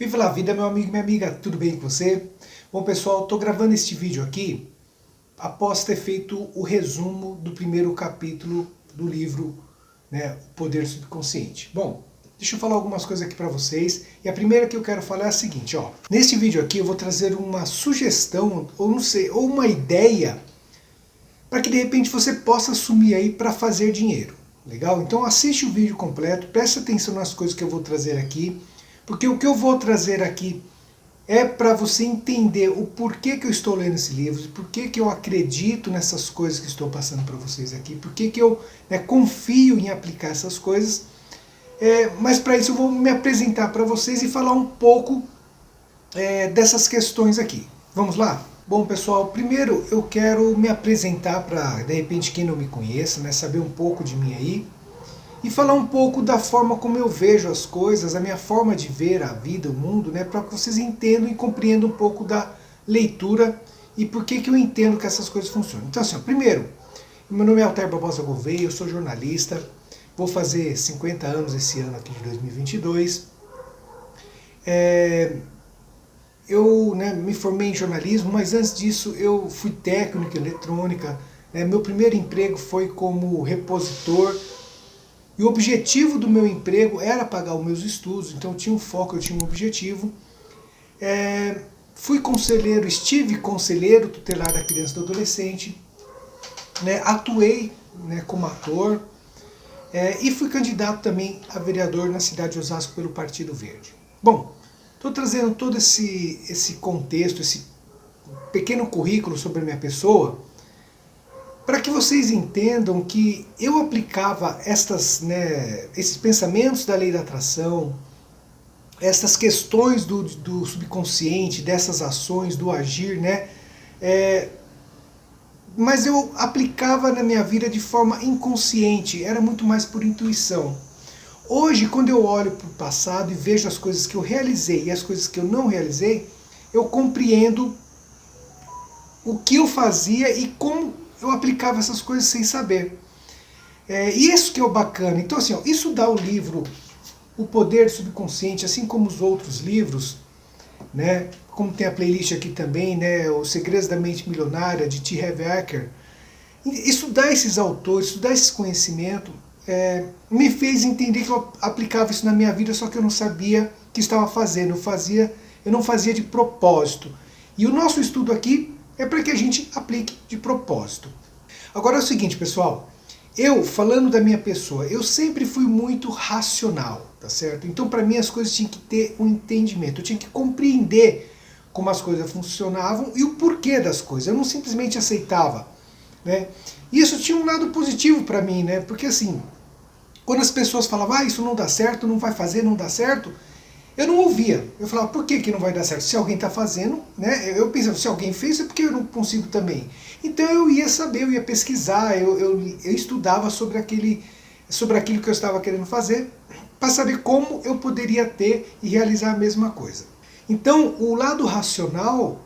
Viva la vida, meu amigo e minha amiga, tudo bem com você? Bom pessoal, estou gravando este vídeo aqui após ter feito o resumo do primeiro capítulo do livro, né, O Poder Subconsciente. Bom, deixa eu falar algumas coisas aqui para vocês, e a primeira que eu quero falar é a seguinte, ó. Neste vídeo aqui eu vou trazer uma sugestão, ou não sei, ou uma ideia, para que de repente você possa assumir aí para fazer dinheiro. Legal? Então assiste o vídeo completo, preste atenção nas coisas que eu vou trazer aqui, porque o que eu vou trazer aqui é para você entender o porquê que eu estou lendo esse livro, porquê que eu acredito nessas coisas que estou passando para vocês aqui, porquê que eu confio em aplicar essas coisas. Mas para isso eu vou me apresentar para vocês e falar um pouco dessas questões aqui. Vamos lá? Bom pessoal, primeiro eu quero me apresentar para, de repente, quem não me conheça, né, saber um pouco de mim aí, e falar um pouco da forma como eu vejo as coisas, a minha forma de ver a vida, o mundo, né, para que vocês entendam e compreendam um pouco da leitura e por que eu entendo que essas coisas funcionam. Então assim, ó, primeiro, meu nome é Altair Barbosa Gouveia, eu sou jornalista, vou fazer 50 anos esse ano aqui de 2022. Eu me formei em jornalismo, mas antes disso eu fui técnico em eletrônica. Meu primeiro emprego foi como repositor. E o objetivo do meu emprego era pagar os meus estudos, então eu tinha um foco, eu tinha um objetivo. Fui conselheiro, estive conselheiro tutelar da criança e do adolescente, atuei como ator e fui candidato também a vereador na cidade de Osasco pelo Partido Verde. Bom, estou trazendo todo esse contexto, esse pequeno currículo sobre a minha pessoa, para que vocês entendam que eu aplicava esses pensamentos da lei da atração, essas questões do subconsciente, dessas ações, do agir, mas eu aplicava na minha vida de forma inconsciente, era muito mais por intuição. Hoje, quando eu olho para o passado e vejo as coisas que eu realizei e as coisas que eu não realizei, eu compreendo o que eu fazia e como eu aplicava essas coisas sem saber. E isso que é o bacana. Então assim, ó, isso dá o livro O Poder Subconsciente, assim como os outros livros, como tem a playlist aqui também, Os Segredos da Mente Milionária, de T. Harv Eker. Estudar esses autores, estudar esse conhecimento, me fez entender que eu aplicava isso na minha vida, só que eu não sabia o que estava fazendo. Eu não fazia de propósito. E o nosso estudo aqui é para que a gente aplique de propósito. Agora é o seguinte, pessoal, eu, falando da minha pessoa, eu sempre fui muito racional, tá certo? Então para mim as coisas tinham que ter um entendimento, eu tinha que compreender como as coisas funcionavam e o porquê das coisas, eu não simplesmente aceitava. E isso tinha um lado positivo para mim, porque assim, quando as pessoas falavam, isso não dá certo, não vai fazer, não dá certo, eu não ouvia. Eu falava, por que não vai dar certo? Se alguém está fazendo, eu pensava, se alguém fez, é porque eu não consigo também. Então eu ia saber, eu ia pesquisar, eu estudava sobre aquilo que eu estava querendo fazer, para saber como eu poderia ter e realizar a mesma coisa. Então o lado racional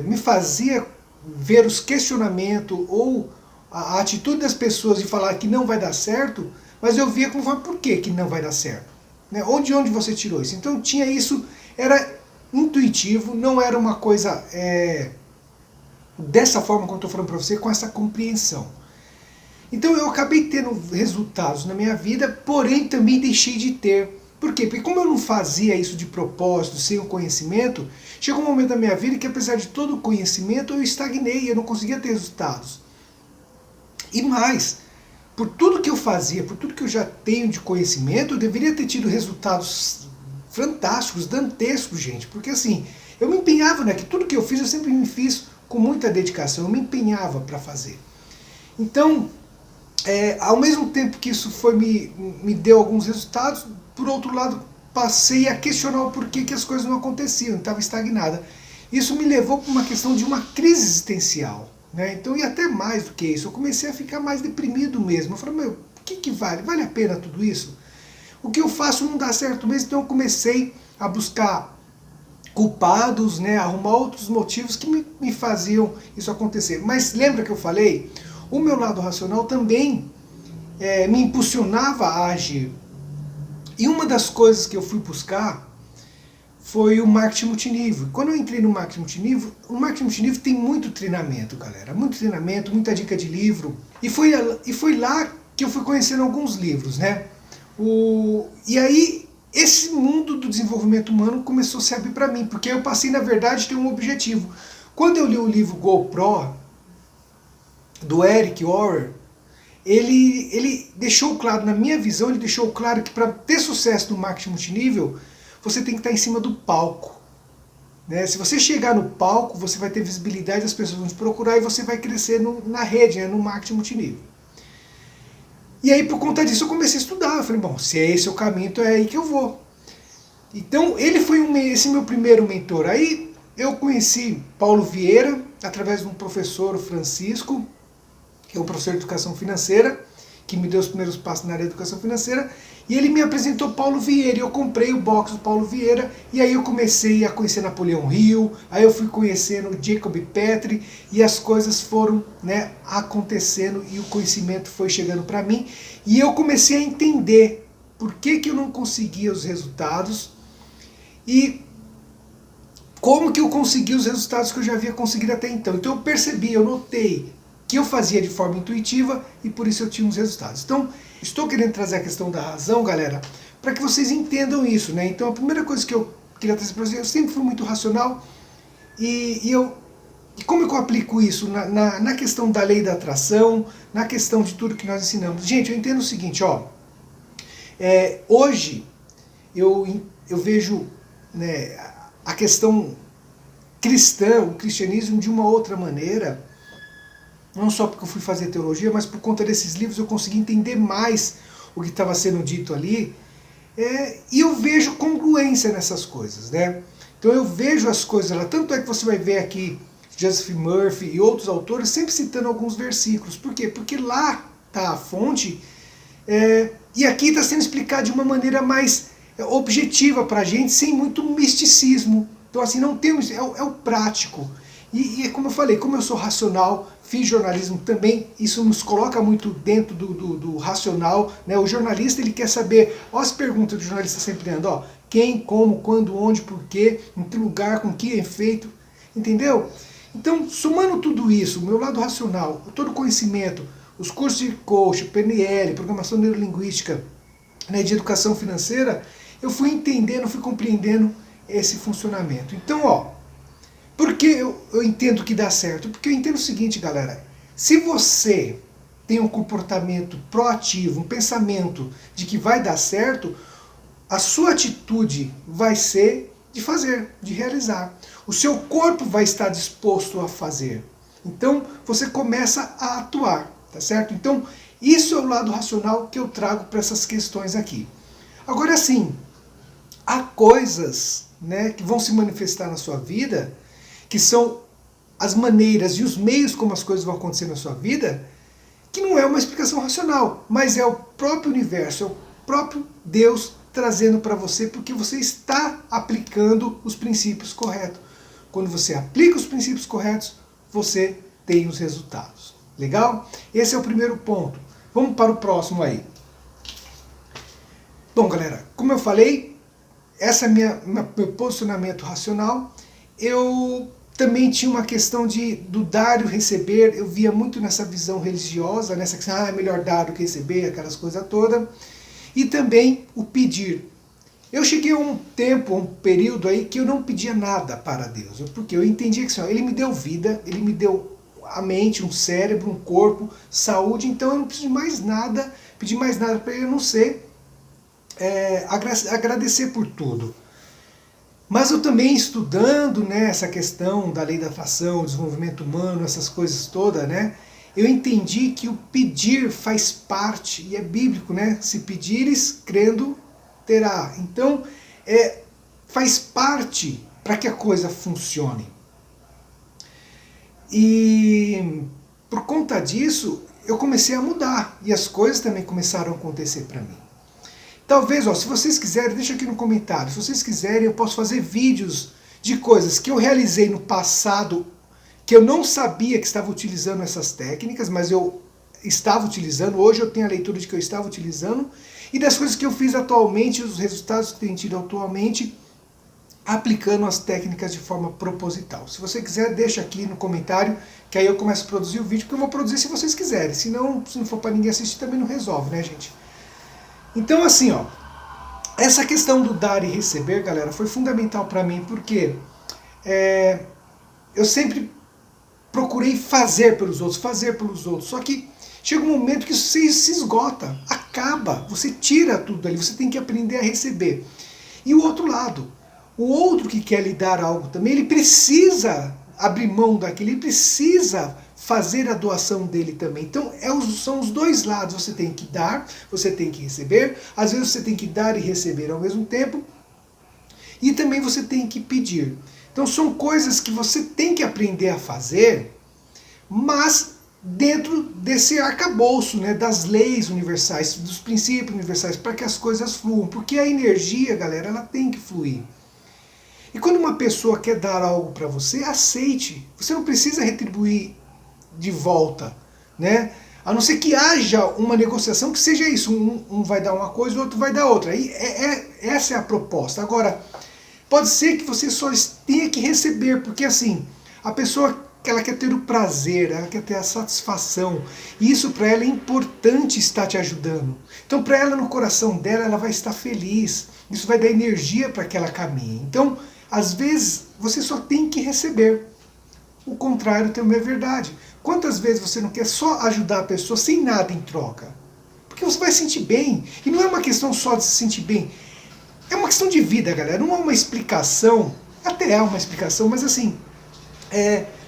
me fazia ver os questionamentos ou a atitude das pessoas de falar que não vai dar certo, mas eu via como por que não vai dar certo. Onde você tirou isso? Então tinha isso, era intuitivo, não era uma coisa dessa forma que eu estou falando para você, com essa compreensão. Então eu acabei tendo resultados na minha vida, porém também deixei de ter. Por quê? Porque como eu não fazia isso de propósito, sem o conhecimento, chegou um momento da minha vida que apesar de todo o conhecimento eu estagnei, eu não conseguia ter resultados. E mais, por tudo que eu fazia, por tudo que eu já tenho de conhecimento, eu deveria ter tido resultados fantásticos, dantescos, gente. Porque assim, eu me empenhava, que tudo que eu fiz, eu sempre me fiz com muita dedicação, eu me empenhava para fazer. Então, ao mesmo tempo que isso me deu alguns resultados, por outro lado, passei a questionar o porquê que as coisas não aconteciam, estava estagnada. Isso me levou para uma questão de uma crise existencial. Então, e até mais do que isso, eu comecei a ficar mais deprimido mesmo. Eu falei, o que vale? Vale a pena tudo isso? O que eu faço não dá certo mesmo, então eu comecei a buscar culpados, arrumar outros motivos que me faziam isso acontecer. Mas lembra que eu falei? O meu lado racional também me impulsionava a agir. E uma das coisas que eu fui buscar foi o marketing multinível. Quando eu entrei no marketing multinível, o marketing multinível tem muito treinamento, galera. Muito treinamento, muita dica de livro. E foi lá que eu fui conhecendo alguns livros, né? E aí, esse mundo do desenvolvimento humano começou a se abrir para mim, porque eu passei, na verdade, a ter um objetivo. Quando eu li o livro GoPro, do Eric Worre, ele deixou claro, na minha visão, ele deixou claro que para ter sucesso no marketing multinível, você tem que estar em cima do palco. Né? Se você chegar no palco, você vai ter visibilidade, as pessoas vão te procurar e você vai crescer na rede, né? No marketing multinível. E aí, por conta disso, eu comecei a estudar. Eu falei, bom, se é esse o caminho, então é aí que eu vou. Então, ele foi esse meu primeiro mentor. Aí, eu conheci Paulo Vieira, através de um professor, o Francisco, que é um professor de educação financeira, que me deu os primeiros passos na área de educação financeira, e ele me apresentou Paulo Vieira, e eu comprei o box do Paulo Vieira, e aí eu comecei a conhecer Napoleão Hill, aí eu fui conhecendo Jacob Petri, e as coisas foram, né, acontecendo, e o conhecimento foi chegando para mim, e eu comecei a entender por que eu não conseguia os resultados, e como que eu consegui os resultados que eu já havia conseguido até então. Então eu percebi, eu notei que eu fazia de forma intuitiva e por isso eu tinha os resultados. Então, estou querendo trazer a questão da razão, galera, para que vocês entendam isso, né? Então, a primeira coisa que eu queria trazer para vocês, eu sempre fui muito racional e como é que eu aplico isso na questão da lei da atração, na questão de tudo que nós ensinamos? Gente, eu entendo o seguinte, ó, hoje eu vejo, né, a questão cristã, o cristianismo de uma outra maneira. Não só porque eu fui fazer teologia, mas por conta desses livros eu consegui entender mais o que estava sendo dito ali. E eu vejo congruência nessas coisas, né? Então eu vejo as coisas lá. Tanto é que você vai ver aqui Joseph Murphy e outros autores sempre citando alguns versículos. Por quê? Porque lá está a fonte e aqui está sendo explicado de uma maneira mais objetiva para a gente, sem muito misticismo. Então assim, não temos, é o prático. E como eu falei, como eu sou racional, fiz jornalismo também, isso nos coloca muito dentro do racional, né? O jornalista, ele quer saber, ó, as perguntas do jornalista sempre dando, ó, quem, como, quando, onde, porquê, em que lugar, com que efeito, entendeu? Então, somando tudo isso, o meu lado racional, todo o conhecimento, os cursos de coach, PNL, programação neurolinguística, né, de educação financeira, eu fui entendendo, fui compreendendo esse funcionamento. Então, ó, por que eu entendo que dá certo? Porque eu entendo o seguinte, galera, se você tem um comportamento proativo, um pensamento de que vai dar certo, a sua atitude vai ser de fazer, de realizar. O seu corpo vai estar disposto a fazer. Então, você começa a atuar, tá certo? Então, isso é o lado racional que eu trago para essas questões aqui. Agora sim, há coisas, né, que vão se manifestar na sua vida, que são as maneiras e os meios como as coisas vão acontecer na sua vida, que não é uma explicação racional, mas é o próprio universo, é o próprio Deus trazendo para você, porque você está aplicando os princípios corretos. Quando você aplica os princípios corretos, você tem os resultados. Legal? Esse é o primeiro ponto. Vamos para o próximo aí. Bom, galera, como eu falei, esse é meu posicionamento racional. Eu também tinha uma questão do dar e o receber, eu via muito nessa visão religiosa, nessa questão, é melhor dar do que receber, aquelas coisas todas. E também o pedir. Eu cheguei a um tempo, um período aí que eu não pedia nada para Deus, porque eu entendia que assim, Ele me deu vida, Ele me deu a mente, um cérebro, um corpo, saúde, então eu não preciso de mais nada, pedir mais nada para Ele, a não ser agradecer por tudo. Mas eu também estudando, né, essa questão da lei da atração, desenvolvimento humano, essas coisas todas, né, eu entendi que o pedir faz parte, e é bíblico, né, se pedires, crendo, terá. Então, faz parte para que a coisa funcione. E por conta disso, eu comecei a mudar, e as coisas também começaram a acontecer para mim. Talvez, ó, se vocês quiserem, deixa aqui no comentário. Se vocês quiserem, eu posso fazer vídeos de coisas que eu realizei no passado, que eu não sabia que estava utilizando essas técnicas, mas eu estava utilizando. Hoje eu tenho a leitura de que eu estava utilizando. E das coisas que eu fiz atualmente, os resultados que tenho tido atualmente. aplicando as técnicas de forma proposital. Se você quiser, deixa aqui no comentário, que aí eu começo a produzir o vídeo, porque eu vou produzir se vocês quiserem. Se não for para ninguém assistir, também não resolve, né, gente? Então, assim, ó, essa questão do dar e receber, galera, foi fundamental para mim, porque eu sempre procurei fazer pelos outros, só que chega um momento que isso se esgota, acaba, você tira tudo dali, você tem que aprender a receber. E o outro lado, o outro que quer lhe dar algo também, ele precisa abrir mão daquilo, ele precisa fazer a doação dele também. Então são os dois lados, você tem que dar, você tem que receber, às vezes você tem que dar e receber ao mesmo tempo, e também você tem que pedir. Então são coisas que você tem que aprender a fazer, mas dentro desse arcabouço, né, das leis universais, dos princípios universais, para que as coisas fluam. Porque a energia, galera, ela tem que fluir. E quando uma pessoa quer dar algo para você, aceite. Você não precisa retribuir de volta, né? A não ser que haja uma negociação que seja isso. Um vai dar uma coisa, o outro vai dar outra. Aí essa é a proposta. Agora, pode ser que você só tenha que receber, porque assim, a pessoa ela quer ter o prazer, ela quer ter a satisfação, e isso para ela é importante estar te ajudando. Então para ela, no coração dela, ela vai estar feliz, isso vai dar energia para que ela caminhe. Então, às vezes, você só tem que receber. O contrário também é verdade. Quantas vezes você não quer só ajudar a pessoa sem nada em troca? Porque você vai se sentir bem, e não é uma questão só de se sentir bem, é uma questão de vida, galera, não é uma explicação, até é uma explicação, mas assim,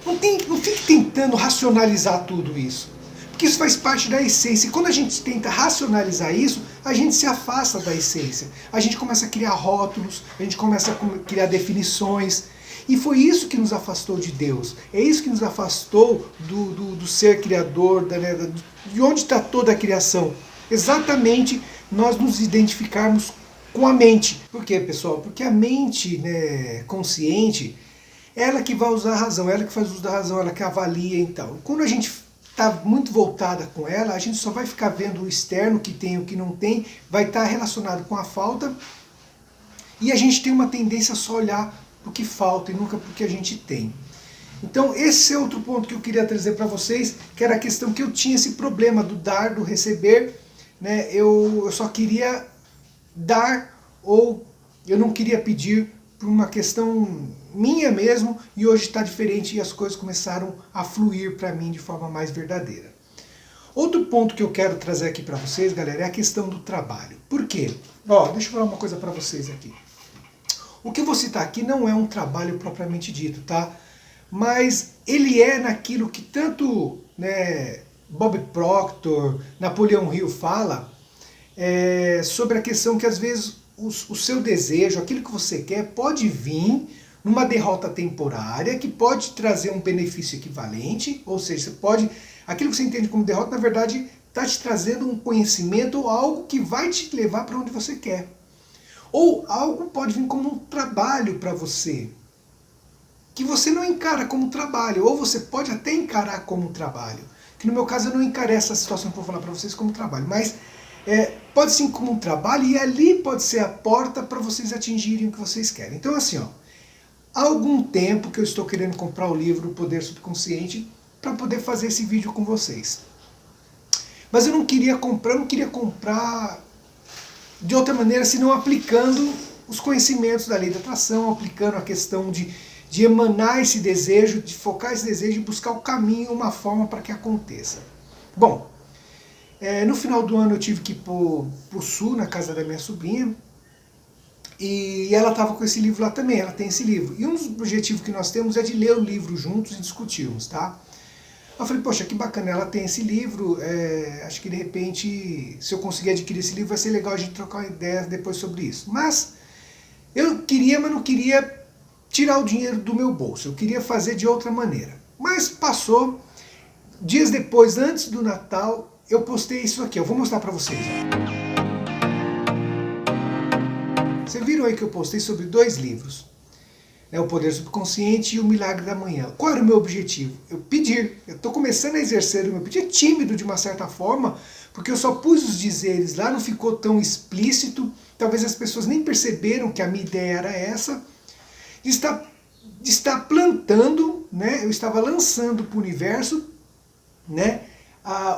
não fique tentando racionalizar tudo isso, porque isso faz parte da essência, e quando a gente tenta racionalizar isso, a gente se afasta da essência, a gente começa a criar rótulos, a gente começa a criar definições, e foi isso que nos afastou de Deus, é isso que nos afastou do ser criador, de onde está toda a criação, exatamente nós nos identificarmos com a mente. Por quê, pessoal? Porque a mente, né, consciente, ela que vai usar a razão, ela que faz uso da razão, ela que avalia, então. Quando a gente está muito voltada com ela, a gente só vai ficar vendo o externo, o que tem, o que não tem, vai estar relacionado com a falta, e a gente tem uma tendência a só olhar para o que falta e nunca para o que a gente tem. Então esse é outro ponto que eu queria trazer para vocês, que era a questão que eu tinha esse problema do dar, do receber, né? Eu só queria dar, ou eu não queria pedir, por uma questão minha mesmo, e hoje está diferente e as coisas começaram a fluir para mim de forma mais verdadeira. Outro ponto que eu quero trazer aqui para vocês, galera, é a questão do trabalho. Por quê? Deixa eu falar uma coisa para vocês aqui. O que eu vou citar aqui não é um trabalho propriamente dito, tá? Mas ele é naquilo que tanto, né, Bob Proctor, Napoleão Hill fala, sobre a questão que às vezes o seu desejo, aquilo que você quer, pode vir numa derrota temporária, que pode trazer um benefício equivalente, ou seja, você pode, aquilo que você entende como derrota, na verdade, está te trazendo um conhecimento ou algo que vai te levar para onde você quer. Ou algo pode vir como um trabalho para você, que você não encara como trabalho, ou você pode até encarar como trabalho. Que no meu caso eu não encarei essa situação que eu vou falar para vocês como trabalho, mas pode sim como um trabalho, e ali pode ser a porta para vocês atingirem o que vocês querem. Então assim, há algum tempo que eu estou querendo comprar o livro O Poder Subconsciente para poder fazer esse vídeo com vocês. Mas eu não queria comprar de outra maneira, senão aplicando os conhecimentos da lei da atração, aplicando a questão de emanar esse desejo, de focar esse desejo e buscar o caminho, uma forma para que aconteça. Bom, no final do ano eu tive que ir para o sul, na casa da minha sobrinha, e ela estava com esse livro lá também, ela tem esse livro. E um dos objetivos que nós temos é de ler o livro juntos e discutirmos, tá? Eu falei, poxa, que bacana, ela tem esse livro, acho que de repente, se eu conseguir adquirir esse livro, vai ser legal a gente trocar uma ideia depois sobre isso. Mas eu queria, mas não queria tirar o dinheiro do meu bolso, eu queria fazer de outra maneira. Mas passou, dias depois, antes do Natal, eu postei isso aqui, eu vou mostrar para vocês. Vocês viram aí que eu postei sobre 2 livros. O Poder Subconsciente e O Milagre da Manhã. Qual era o meu objetivo? Eu pedir. Eu estou começando a exercer o meu pedido. É tímido de uma certa forma, porque eu só pus os dizeres lá, não ficou tão explícito. Talvez as pessoas nem perceberam que a minha ideia era essa. de estar plantando, né? Eu estava lançando para o universo, né?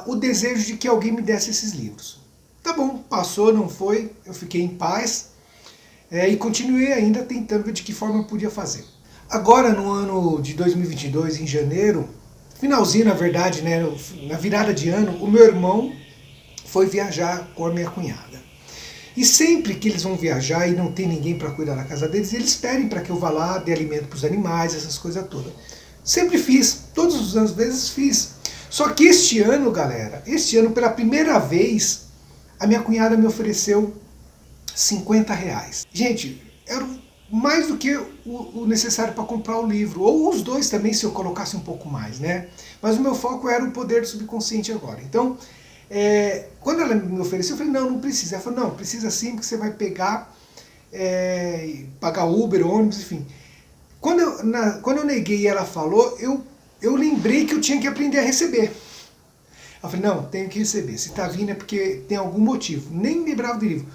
O desejo de que alguém me desse esses livros. Tá bom, passou, não foi, eu fiquei em paz e continuei ainda tentando ver de que forma eu podia fazer. Agora, no ano de 2022, em janeiro, finalzinho na verdade, né, na virada de ano, o meu irmão foi viajar com a minha cunhada. E sempre que eles vão viajar e não tem ninguém para cuidar da casa deles, eles pedem para que eu vá lá, dê alimento para os animais, essas coisas todas. Sempre fiz, todos os anos vezes fiz. Só que este ano, galera, pela primeira vez, a minha cunhada me ofereceu R$50. Gente, era mais do que o necessário para comprar o livro, ou os dois também se eu colocasse um pouco mais, né? Mas o meu foco era o poder do subconsciente agora. Então, quando ela me ofereceu, eu falei, não, não precisa. Ela falou, não, precisa sim, porque você vai pegar, pagar Uber, ônibus, enfim. Quando eu neguei e ela falou, eu lembrei que eu tinha que aprender a receber. Eu falei, não, tenho que receber. Se está vindo é porque tem algum motivo. Nem lembrava do livro.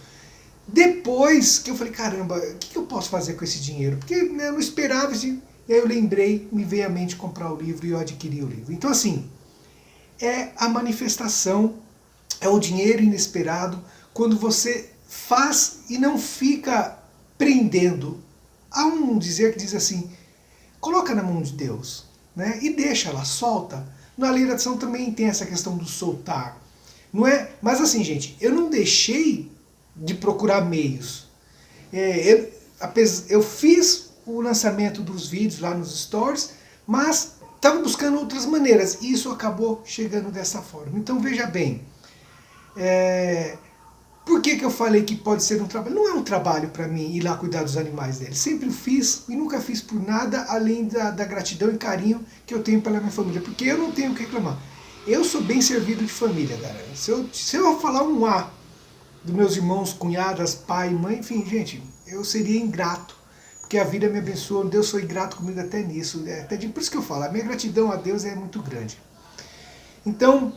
Depois que eu falei, caramba, o que eu posso fazer com esse dinheiro? Porque eu não esperava assim. E aí eu lembrei, me veio à mente comprar o livro e eu adquiri o livro. Então assim, é a manifestação, é o dinheiro inesperado, quando você faz e não fica prendendo. Há um dizer que diz assim, coloca na mão de Deus, né? E deixa ela, solta. Na lei da atração também tem essa questão do soltar. Não é? Mas assim, gente, eu não deixei de procurar meios. Eu fiz o lançamento dos vídeos lá nos stories, mas estava buscando outras maneiras, e isso acabou chegando dessa forma. Então veja bem, por que eu falei que pode ser um trabalho? Não é um trabalho para mim ir lá cuidar dos animais deles. Sempre fiz e nunca fiz por nada além da gratidão e carinho que eu tenho pela minha família, porque eu não tenho o que reclamar. Eu sou bem servido de família, galera. Se eu falar um A dos meus irmãos, cunhadas, pai, mãe, enfim, gente, eu seria ingrato, porque a vida me abençoou, Deus foi grato comigo até nisso, por isso que eu falo, a minha gratidão a Deus é muito grande. Então,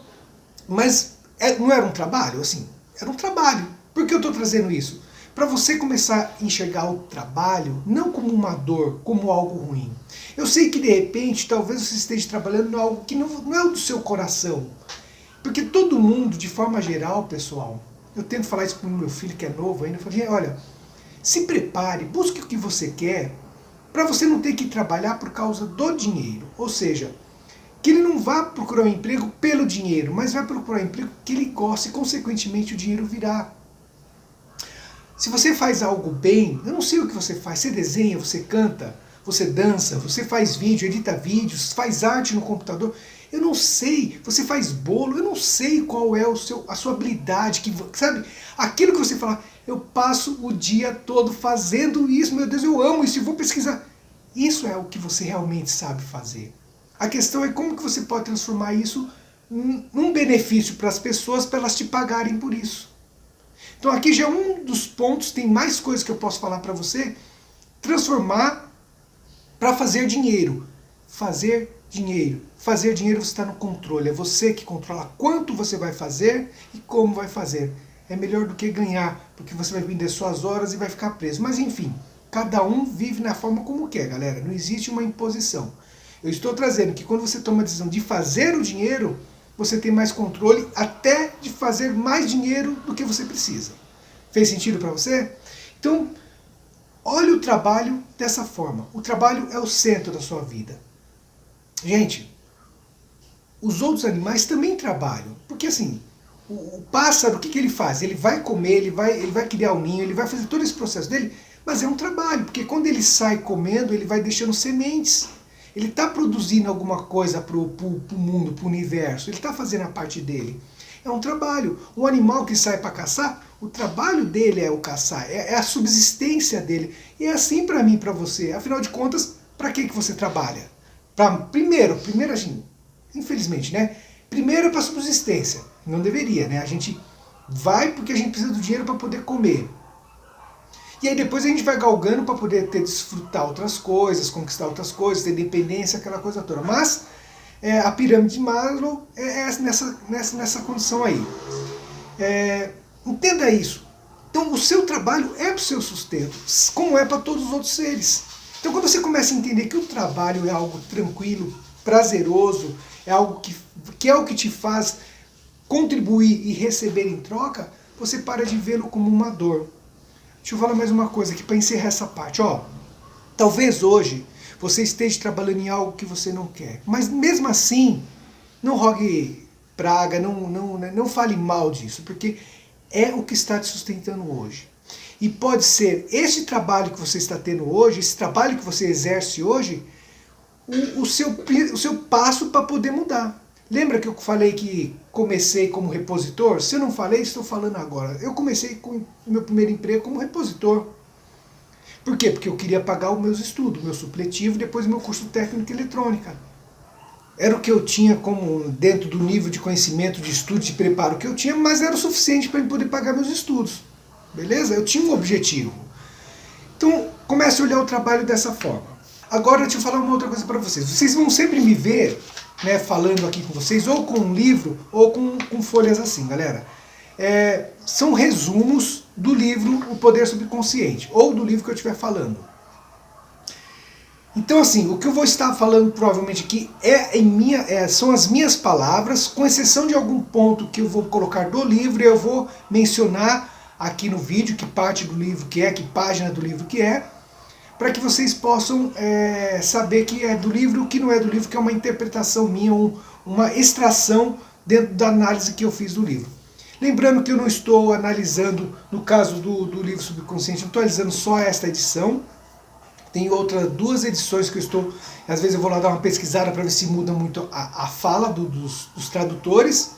mas não era um trabalho? Assim, era um trabalho. Por que eu estou trazendo isso? Para você começar a enxergar o trabalho não como uma dor, como algo ruim. Eu sei que de repente, talvez você esteja trabalhando em algo que não é o do seu coração, porque todo mundo, de forma geral, pessoal, eu tento falar isso para o meu filho que é novo ainda, eu falei, olha, se prepare, busque o que você quer, para você não ter que trabalhar por causa do dinheiro. Ou seja, que ele não vá procurar um emprego pelo dinheiro, mas vai procurar um emprego que ele gosta e consequentemente o dinheiro virá. Se você faz algo bem, eu não sei o que você faz, você desenha, você canta, você dança, você faz vídeo, edita vídeos, faz arte no computador, eu não sei, você faz bolo, eu não sei qual é a sua habilidade, sabe? Aquilo que você fala, eu passo o dia todo fazendo isso, meu Deus, eu amo isso, eu vou pesquisar. Isso é o que você realmente sabe fazer. A questão é como que você pode transformar isso num benefício para as pessoas, para elas te pagarem por isso. Então aqui já é um dos pontos, tem mais coisas que eu posso falar para você, transformar para fazer dinheiro. Fazer dinheiro. Fazer dinheiro você está no controle, é você que controla quanto você vai fazer e como vai fazer. É melhor do que ganhar, porque você vai vender suas horas e vai ficar preso. Mas enfim, cada um vive na forma como quer, galera. Não existe uma imposição. Eu estou trazendo que quando você toma a decisão de fazer o dinheiro, você tem mais controle até de fazer mais dinheiro do que você precisa. Fez sentido para você? Então, olhe o trabalho dessa forma. O trabalho é o centro da sua vida. Gente, os outros animais também trabalham. Porque assim, o pássaro, o que ele faz? Ele vai comer, ele vai criar um ninho, ele vai fazer todo esse processo dele, mas é um trabalho, porque quando ele sai comendo, ele vai deixando sementes. Ele está produzindo alguma coisa para o mundo, para o universo, ele está fazendo a parte dele. É um trabalho. Um animal que sai para caçar, o trabalho dele é o caçar, é a subsistência dele. E é assim para mim e para você. Afinal de contas, para que você trabalha? Primeiro, assim, infelizmente, né? Primeiro é para subsistência. Não deveria, né? A gente vai porque a gente precisa do dinheiro para poder comer. E aí depois a gente vai galgando para poder desfrutar outras coisas, conquistar outras coisas, ter independência, aquela coisa toda. Mas a pirâmide de Maslow é nessa condição aí. Entenda isso. Então o seu trabalho é para o seu sustento, como é para todos os outros seres. Então quando você começa a entender que o trabalho é algo tranquilo, prazeroso, é algo que é o que te faz contribuir e receber em troca, você para de vê-lo como uma dor. Deixa eu falar mais uma coisa aqui para encerrar essa parte. Talvez hoje você esteja trabalhando em algo que você não quer, mas mesmo assim, não rogue praga, não fale mal disso, porque é o que está te sustentando hoje. E pode ser esse trabalho que você está tendo hoje, esse trabalho que você exerce hoje, o seu passo para poder mudar. Lembra que eu falei que comecei como repositor? Se eu não falei, estou falando agora. Eu comecei com o meu primeiro emprego como repositor. Por quê? Porque eu queria pagar os meus estudos, meu supletivo e depois meu curso técnico em eletrônica. Era o que eu tinha como dentro do nível de conhecimento, de estudo, de preparo que eu tinha, mas era o suficiente para eu poder pagar meus estudos. Beleza? Eu tinha um objetivo. Então, comece a olhar o trabalho dessa forma. Agora, deixa eu falar uma outra coisa para vocês. Vocês vão sempre me ver, né, falando aqui com vocês, ou com um livro, ou com folhas assim, galera. São resumos do livro O Poder Subconsciente, ou do livro que eu estiver falando. Então, assim, o que eu vou estar falando provavelmente aqui são as minhas palavras, com exceção de algum ponto que eu vou colocar do livro, eu vou mencionar aqui no vídeo que parte do livro que é, que página do livro que é, para que vocês possam saber que é do livro, o que não é do livro, que é uma interpretação minha, uma extração dentro da análise que eu fiz do livro. Lembrando que eu não estou analisando, no caso do livro Subconsciente, não estou analisando só esta edição. Tem outras 2 edições que eu estou, às vezes eu vou lá dar uma pesquisada para ver se muda muito a fala dos tradutores.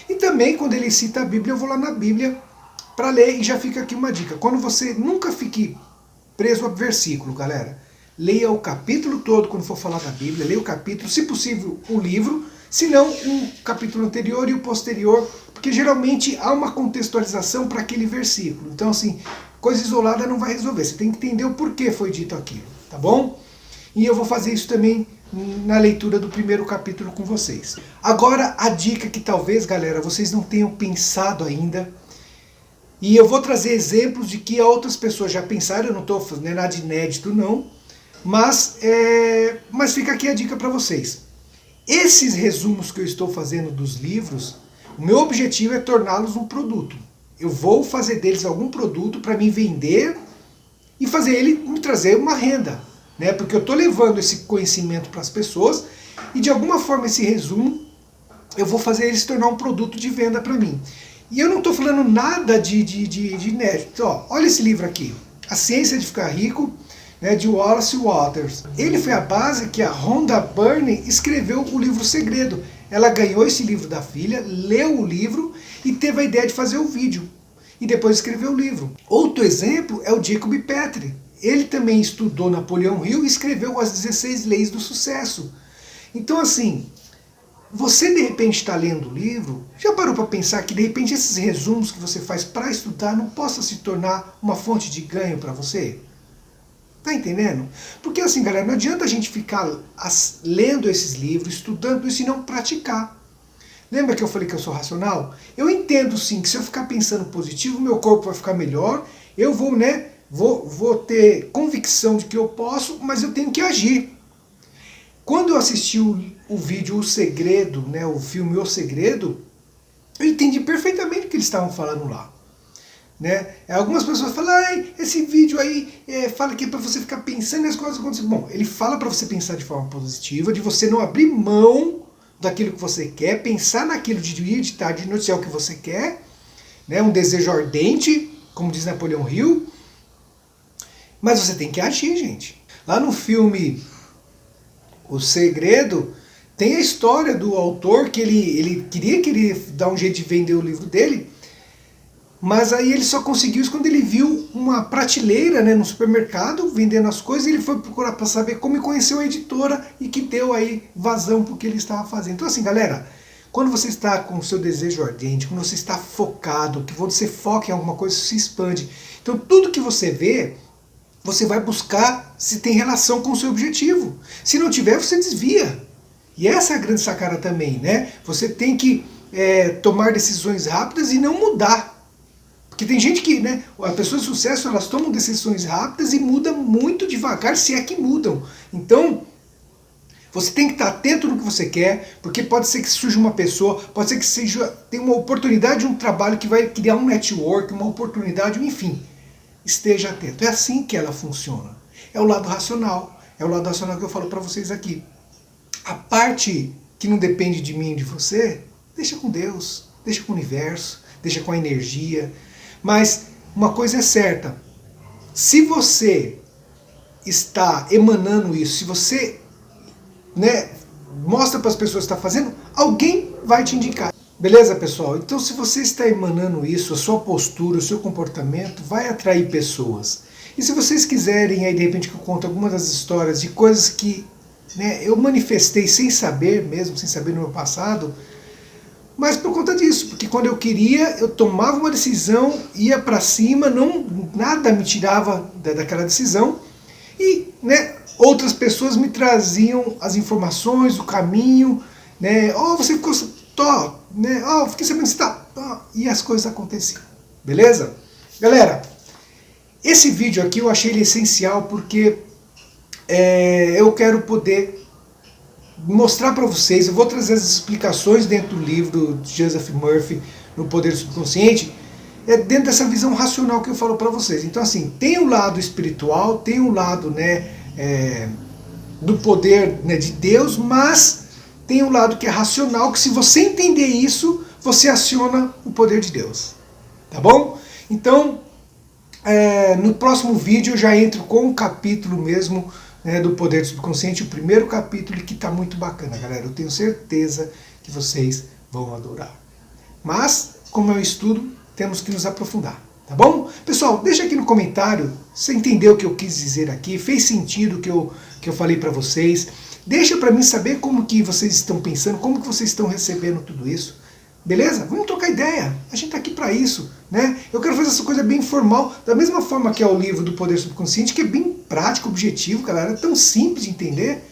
E também quando ele cita a Bíblia, eu vou lá na Bíblia para ler, e já fica aqui uma dica. Quando você nunca fique preso a versículo, galera, leia o capítulo todo quando for falar da Bíblia, leia o capítulo, se possível o livro, se não um capítulo anterior e o posterior, porque geralmente há uma contextualização para aquele versículo. Então assim, coisa isolada não vai resolver, você tem que entender o porquê foi dito aquilo, tá bom? E eu vou fazer isso também na leitura do primeiro capítulo com vocês. Agora a dica que talvez, galera, vocês não tenham pensado ainda, e eu vou trazer exemplos de que outras pessoas já pensaram, eu não estou fazendo nada de inédito não, mas fica aqui a dica para vocês. Esses resumos que eu estou fazendo dos livros, o meu objetivo é torná-los um produto. Eu vou fazer deles algum produto para me vender e fazer ele me trazer uma renda, né? Porque eu estou levando esse conhecimento para as pessoas e de alguma forma esse resumo eu vou fazer ele se tornar um produto de venda para mim. E eu não estou falando nada de inédito. Olha esse livro aqui, A Ciência de Ficar Rico, né, de Wallace Wattles. Ele foi a base que a Rhonda Byrne escreveu o livro Segredo. Ela ganhou esse livro da filha, leu o livro e teve a ideia de fazer o vídeo. E depois escreveu o livro. Outro exemplo é o Jacob Petrie. Ele também estudou Napoleão Hill e escreveu As 16 Leis do Sucesso. Então assim, você de repente está lendo o livro, já parou para pensar que de repente esses resumos que você faz para estudar não possa se tornar uma fonte de ganho para você? Tá entendendo? Porque assim, galera, não adianta a gente ficar lendo esses livros, estudando isso e não praticar. Lembra que eu falei que eu sou racional? Eu entendo sim que se eu ficar pensando positivo, meu corpo vai ficar melhor, eu vou, vou ter convicção de que eu posso, mas eu tenho que agir. Quando eu assisti o vídeo O Segredo, o filme O Segredo, eu entendi perfeitamente o que eles estavam falando lá. Algumas pessoas falam, esse vídeo aí fala que é para você ficar pensando nas coisas acontecendo. Bom, ele fala para você pensar de forma positiva, de você não abrir mão daquilo que você quer, pensar naquilo de dia, de tarde, de noite, se é o que você quer, um desejo ardente, como diz Napoleão Hill, mas você tem que agir, gente. Lá no filme O Segredo, tem a história do autor que ele queria dar um jeito de vender o livro dele, mas aí ele só conseguiu isso quando ele viu uma prateleira no supermercado vendendo as coisas, e ele foi procurar para saber como, e conheceu a editora e que deu aí vazão para o que ele estava fazendo. Então assim, galera, quando você está com o seu desejo ardente, quando você está focado, que você foca em alguma coisa, isso se expande. Então tudo que você vê, você vai buscar se tem relação com o seu objetivo. Se não tiver, você desvia. E essa é a grande sacada também, Você tem que tomar decisões rápidas e não mudar. Porque tem gente que, né, as pessoas de sucesso, elas tomam decisões rápidas e mudam muito devagar, se é que mudam. Então, você tem que estar atento no que você quer, porque pode ser que surja uma pessoa, pode ser que tenha uma oportunidade de um trabalho que vai criar um network, uma oportunidade, enfim. Esteja atento. É assim que ela funciona. É o lado racional. É o lado racional que eu falo para vocês aqui. A parte que não depende de mim e de você, deixa com Deus, deixa com o universo, deixa com a energia. Mas uma coisa é certa, se você está emanando isso, se você, né, mostra para as pessoas que está fazendo, alguém vai te indicar. Beleza, pessoal? Então, se você está emanando isso, a sua postura, o seu comportamento vai atrair pessoas. E se vocês quiserem, aí de repente que eu conto algumas das histórias de coisas que, né, eu manifestei sem saber mesmo, sem saber no meu passado, mas por conta disso, porque quando eu queria, eu tomava uma decisão, ia para cima, nada me tirava daquela decisão, e, né, outras pessoas me traziam as informações, o caminho, né, você ficou, né, fiquei sabendo que você tá, e as coisas aconteciam, beleza? Galera, esse vídeo aqui eu achei ele essencial porque eu quero poder mostrar para vocês, eu vou trazer as explicações dentro do livro do Joseph Murphy, no Poder Subconsciente, dentro dessa visão racional que eu falo para vocês. Então assim, tem o lado espiritual, tem o lado, né, do poder, né, de Deus, mas tem o lado que é racional, que se você entender isso, você aciona o poder de Deus. Tá bom? Então, no próximo vídeo eu já entro com um capítulo mesmo, né, do Poder do Subconsciente, o primeiro capítulo, que está muito bacana, galera. Eu tenho certeza que vocês vão adorar. Mas, como é um estudo, temos que nos aprofundar, tá bom? Pessoal, deixa aqui no comentário se você entendeu o que eu quis dizer aqui, fez sentido o que eu falei para vocês. Deixa para mim saber como que vocês estão pensando, como que vocês estão recebendo tudo isso. Beleza? Vamos trocar ideia. A gente está aqui para isso, né? Eu quero fazer essa coisa bem informal, da mesma forma que é o livro do Poder Subconsciente, que é bem prático, objetivo, galera. É tão simples de entender.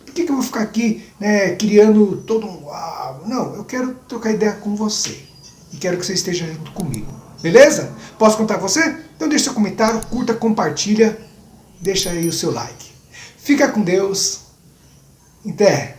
Por que eu vou ficar aqui, né, criando todo um... Não, eu quero trocar ideia com você. E quero que você esteja junto comigo. Beleza? Posso contar com você? Então deixa seu comentário, curta, compartilha, deixa aí o seu like. Fica com Deus. Até!